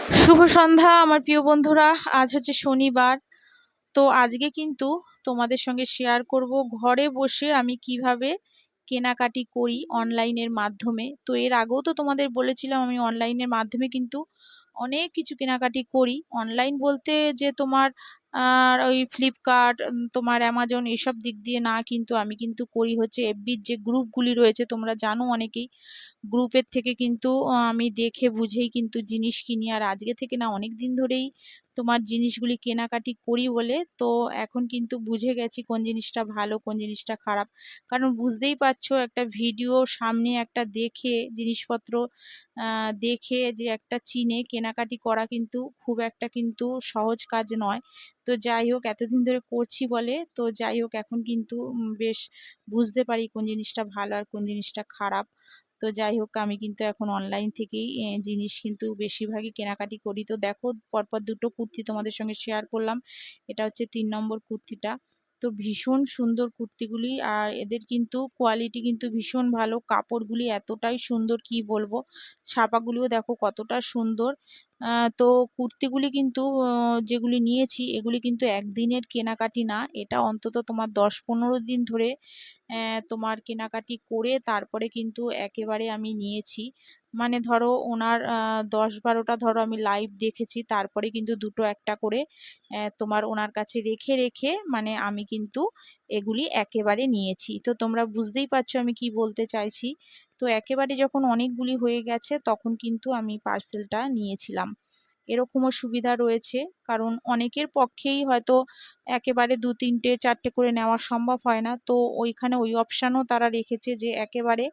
শুভ সন্ধ্যা আমার প্রিয় বন্ধুরা। আজ হচ্ছে শনিবার। তো আজকে কিন্তু তোমাদের সঙ্গে শেয়ার করব ঘরে বসে আমি কিভাবে কেনাকাটি করি অনলাইনের মাধ্যমে। তো এর আগেও তো তোমাদের বলেছিলাম আমি অনলাইনের মাধ্যমে কিন্তু অনেক কিছু কেনাকাটি করি। অনলাইন বলতে যে তোমার ওই ফ্লিপকার্ট, তোমার অ্যামাজন এসব দিক দিয়ে না, কিন্তু আমি কিন্তু করি হচ্ছে এফবির যে গ্রুপগুলি রয়েছে, তোমরা জানো অনেকেই। গ্রুপের থেকে কিন্তু আমি দেখে বুঝেই কিন্তু জিনিস কিনি। আর আজকে থেকে না, অনেক দিন ধরেই তোমার জিনিসগুলি কেনাকাটি করি বলে তো এখন কিন্তু বুঝে গেছি কোন জিনিসটা ভালো কোন জিনিসটা খারাপ। কারণ বুঝতেই পারছো, একটা ভিডিও সামনে একটা দেখে জিনিসপত্র দেখে যে একটা চিনে কেনাকাটি করা কিন্তু খুব একটা কিন্তু সহজ কাজ নয়। তো যাই হোক, এতদিন ধরে করছি বলে তো যাই হোক, এখন কিন্তু বেশ বুঝতে পারি কোন জিনিসটা ভালো আর কোন জিনিসটা খারাপ। তো যাই হোক, আমি কিন্তু এখন অনলাইন থেকেই জিনিস কিন্তু বেশিরভাগই কেনাকাটি করি। তো দেখো, পরপর দুটো কুর্তি তোমাদের সঙ্গে শেয়ার করলাম। এটা হচ্ছে 3 নম্বর কুর্তিটা। তো ভীষণ সুন্দর কুর্তিগুলি, আর এদের কিন্তু কোয়ালিটি কিন্তু ভীষণ ভালো। কাপড়গুলি এতটাই সুন্দর কি বলবো, ছাপাগুলিও দেখো কতটা সুন্দর। তো কুর্তিগুলি কিন্তু যেগুলি নিয়েছি এগুলি কিন্তু একদিনের কেনাকাটি না, এটা অন্তত তোমার 10-15 দিন ধরে তোমার কেনাকাটি করে তারপরে কিন্তু একেবারে আমি নিয়েছি। মানে ধরো ওনার 10-12টা ধরো আমি লাইভ দেখেছি, তারপরে কিন্তু দুটো একটা করে তোমার ওনার কাছে রেখে রেখে মানে আমি কিন্তু এগুলি একেবারে নিয়েছি। তো তোমরা বুঝতেই পারছো আমি কি বলতে চাইছি। তো একেবারে যখন অনেকগুলি হয়ে গেছে তখন কিন্তু আমি পার্সেলটা নিয়েছিলাম। এরকমও সুবিধা রয়েছে, কারণ অনেকের পক্ষেই হয়তো একেবারে 2-3-4টে করে নেওয়া সম্ভব হয় না। তো ওইখানে ওই অপশানও তারা রেখেছে যে একেবারে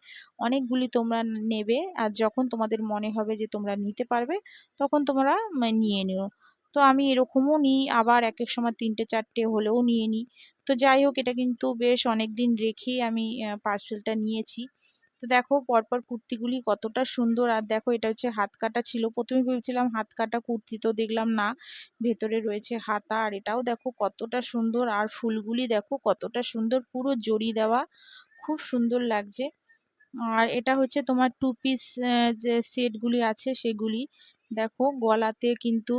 অনেকগুলি তোমরা নেবে, আর যখন তোমাদের মনে হবে যে তোমরা নিতে পারবে তখন তোমরা নিয়ে নিও। তো আমি এরকমও নিই, আবার এক এক সময় 3-4টে হলেও নিয়ে নিই। তো যাই হোক, এটা কিন্তু বেশ অনেক দিন রেখেই আমি পার্সেলটা নিয়েছি। তো দেখো পরপর কুর্তিগুলি কতটা সুন্দর। আর দেখো, এটা হচ্ছে হাত কাটা ছিল, প্রথমে ভেবেছিলাম হাত কাটা কুর্তি, তো দেখলাম না, ভেতরে রয়েছে হাতা। আর এটাও দেখো কতটা সুন্দর, আর ফুলগুলি দেখো কতটা সুন্দর, পুরো জড়ি দেওয়া, খুব সুন্দর লাগছে। আর এটা হচ্ছে তোমার 2 পিস যে সেটগুলি আছে সেগুলি। দেখো গলাতে কিন্তু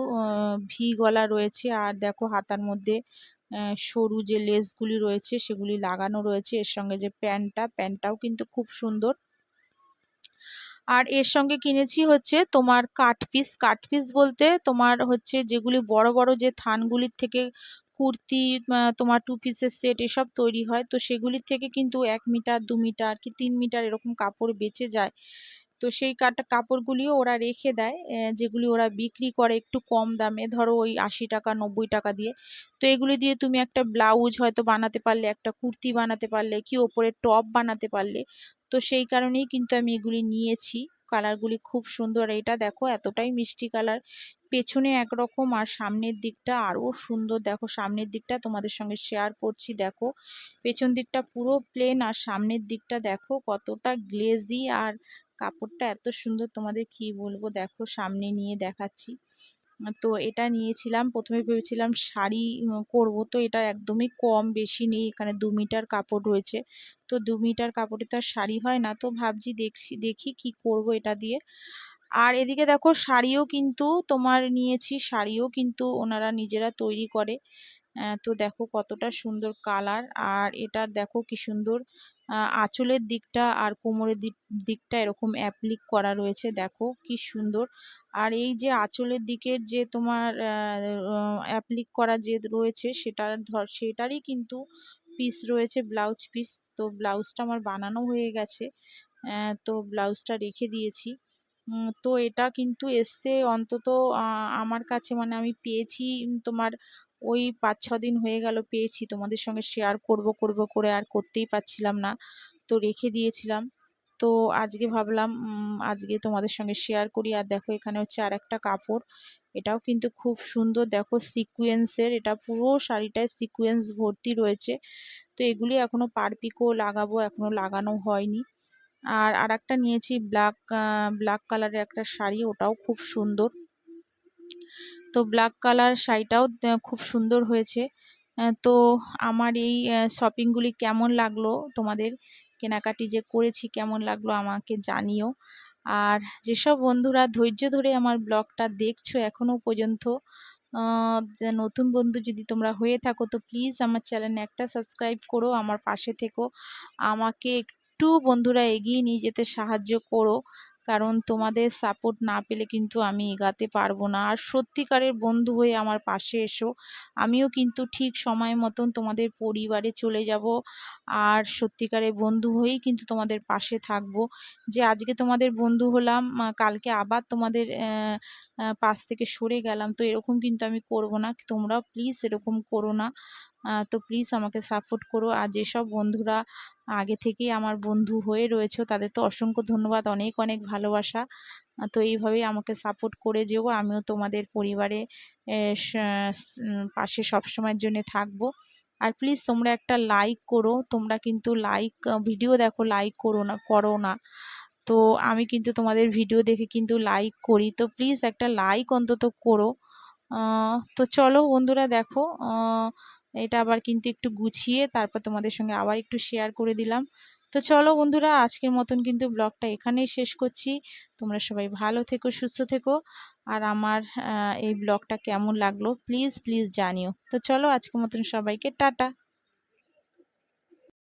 ভি গলা রয়েছে, আর দেখো হাতার মধ্যে সরু যে লেসগুলি রয়েছে সেগুলি লাগানো রয়েছে। এর সঙ্গে যে প্যান্টটাও কিন্তু খুব সুন্দর। আর এর সঙ্গে কিনেছি হচ্ছে তোমার কাট পিস বলতে তোমার হচ্ছে যেগুলি বড় বড় যে থানগুলির থেকে কুর্তি, তোমার 2 পিসের সেট এসব তৈরি হয়, তো সেগুলির থেকে কিন্তু 1 মিটার 2 মিটার কি 3 মিটার এরকম কাপড় বেঁচে যায়। তো সেই কাপড়গুলিও ওরা রেখে দেয়, যেগুলি ওরা বিক্রি করে একটু কম দামে, ধরো ওই 80 টাকা 90 টাকা দিয়ে। তো এগুলি দিয়ে তুমি একটা ব্লাউজ হয়তো বানাতে পারলে, একটা কুর্তি বানাতে পারলে, কি ওপরে টপ বানাতে পারলে। তো সেই কারণেই কিন্তু আমি এগুলি নিয়েছি। কালারগুলি খুব সুন্দর, এটা দেখো এতটাই মিষ্টি কালার, পেছনে একরকম আর সামনের দিকটা আরো সুন্দর। দেখো সামনের দিকটা তোমাদের সঙ্গে শেয়ার করছি, দেখো পেছন দিকটা পুরো প্লেন, আর সামনের দিকটা দেখো কতটা গ্লেজি, আর কাপড়টা এত সুন্দর তোমাদের কি বলবো। দেখো সামনে নিয়ে দেখাচ্ছি। তো এটা নিয়েছিলাম, প্রথমে ভেবেছিলাম শাড়ি করব, তো এটা একদমই কম, বেশি নেই, এখানে 2 মিটার কাপড় রয়েছে। তো 2 মিটার কাপড়ে তো আর শাড়ি হয় না, তো ভাবছি দেখি কি করব এটা দিয়ে। আর এদিকে দেখো শাড়িও কিন্তু তোমার নিয়েছি, শাড়িও কিন্তু ওনারা নিজেরা তৈরি করে। তো দেখো কতটা সুন্দর কালার, আর এটার দেখো কি সুন্দর আঁচলের দিকটা আর কোমরের দিকটা এরকম অ্যাপ্লিক করা রয়েছে, দেখো কি সুন্দর। আর এই যে আঁচলের দিকের যে তোমার অ্যাপ্লিক করা যে রয়েছে সেটারই কিন্তু পিস রয়েছে, ব্লাউজ পিস। তো ব্লাউজটা আমার বানানো হয়ে গেছে, তো ব্লাউজটা রেখে দিয়েছি। তো এটা কিন্তু এসছে অন্তত আমার কাছে, মানে আমি পেয়েছি তোমার ওই 5-6 দিন হয়ে গেল পেয়েছি। তোমাদের সঙ্গে শেয়ার করব করে আর করতেই পারছিলাম না, তো রেখে দিয়েছিলাম। তো আজকে ভাবলাম আজকে তোমাদের সঙ্গে শেয়ার করি। আর দেখো এখানে হচ্ছে আর একটা কাপড়, এটাও কিন্তু খুব সুন্দর, দেখো সিকোয়েন্সের, এটা পুরো শাড়িটায় সিকোয়েন্স ভর্তি রয়েছে। তো এগুলি এখনো পারপিকো লাগাবো, এখনো লাগানো হয়নি। আর আরেকটা নিয়েছি ব্ল্যাক কালারের একটা শাড়ি, ওটাও খুব সুন্দর। তো ব্ল্যাক কালার শাড়িটাও খুব সুন্দর হয়েছে। তো আমার এই শপিংগুলি কেমন লাগলো তোমাদের, কেনাকাটি যে করেছি কেমন লাগলো আমাকে জানিও। আর যেসব বন্ধুরা ধৈর্য ধরে আমার ব্লগটা দেখছো এখনো পর্যন্ত, যে নতুন বন্ধু যদি তোমরা হয়ে থাকো তো প্লিজ আমার চ্যানেলে একটা সাবস্ক্রাইব করো, আমার পাশে থেকো, আমাকে একটু বন্ধুরা এগিয়ে নিয়ে যেতে সাহায্য করো, কারণ তোমাদের সাপোর্ট না পেলে কিন্তু আমি এগাতে পারবো না। আর সত্যিকারের বন্ধু হয়ে আমার পাশে এসো, আমিও কিন্তু ঠিক সময় মতন তোমাদের পরিবারে চলে যাব, আর সত্যিকারের বন্ধু হয়েই কিন্তু তোমাদের পাশে থাকবো। যে আজকে তোমাদের বন্ধু হলাম, কালকে আবার তোমাদের পাশ থেকে সরে গেলাম, তো এরকম কিন্তু আমি করব না, তোমরাও প্লিজ এরকম করো না। তো প্লিজ আমাকে সাপোর্ট করো। আর যেসব বন্ধুরা আগে থেকেই আমার বন্ধু হয়ে রয়েছো তাদের তো অসংখ্য ধন্যবাদ, অনেক অনেক ভালোবাসা। তো এইভাবেই আমাকে সাপোর্ট করে যেও, আমিও তোমাদের পরিবারে পাশে সবসময়ের জন্য থাকবো। আর প্লিজ তোমরা একটা লাইক করো, তোমরা কিন্তু ভিডিও দেখো, লাইক করো না। তো আমি কিন্তু তোমাদের ভিডিও দেখে কিন্তু লাইক করি, তো প্লিজ একটা লাইক অন্তত করো। তো চলো বন্ধুরা দেখো, এটা আবার কিন্তু একটু গুছিয়ে তারপর তোমাদের সঙ্গে আবার একটু শেয়ার করে দিলাম। তো চলো বন্ধুরা, আজকের মতন কিন্তু ব্লগটা এখানেই শেষ করছি। তোমরা সবাই ভালো থেকো, সুস্থ থেকো। আর আমার এই ব্লগটা কেমন লাগলো প্লিজ প্লিজ জানিও। তো চলো আজকের মতন সবাইকে টাটা।